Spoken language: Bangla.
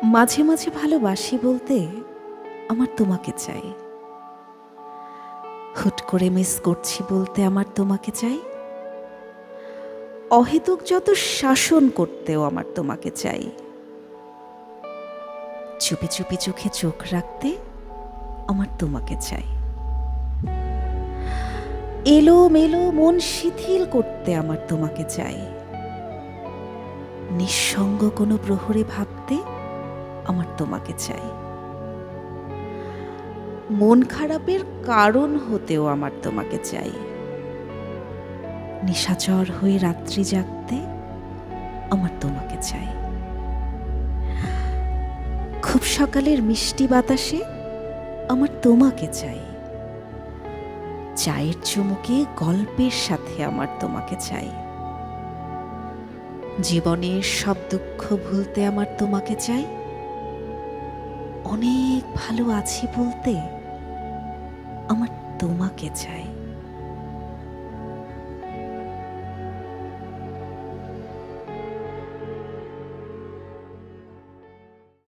মাঝে মাঝে ভালোবাসি বলতে আমার তোমাকে চাই। হুট করে মিস করছি বলতে আমার তোমাকে চাই। অহেতুক যত শাসন করতেও আমার তোমাকে চাই। চুপি চুপি চোখে চোখ রাখতে আমার তোমাকে চাই। এলো মেলো মন শিথিল করতে আমার তোমাকে চাই। নিঃসঙ্গ কোনো প্রহরে ভাবতে আমার তোমাকে চাই। মন খারাপের কারণ হতেও আমার তোমাকে চাই। নিশাচর হয়ে রাত্রি জাগতে আমার তোমাকে চাই। খুব সকালের মিষ্টি বাতাসে আমার তোমাকে চাই। চায়ের চুমুকে গল্পের সাথে আমার তোমাকে চাই। জীবনের সব দুঃখ ভুলতে আমার তোমাকে চাই। অনেক ভালো আছি বলতে আমার তোমাকে চাই।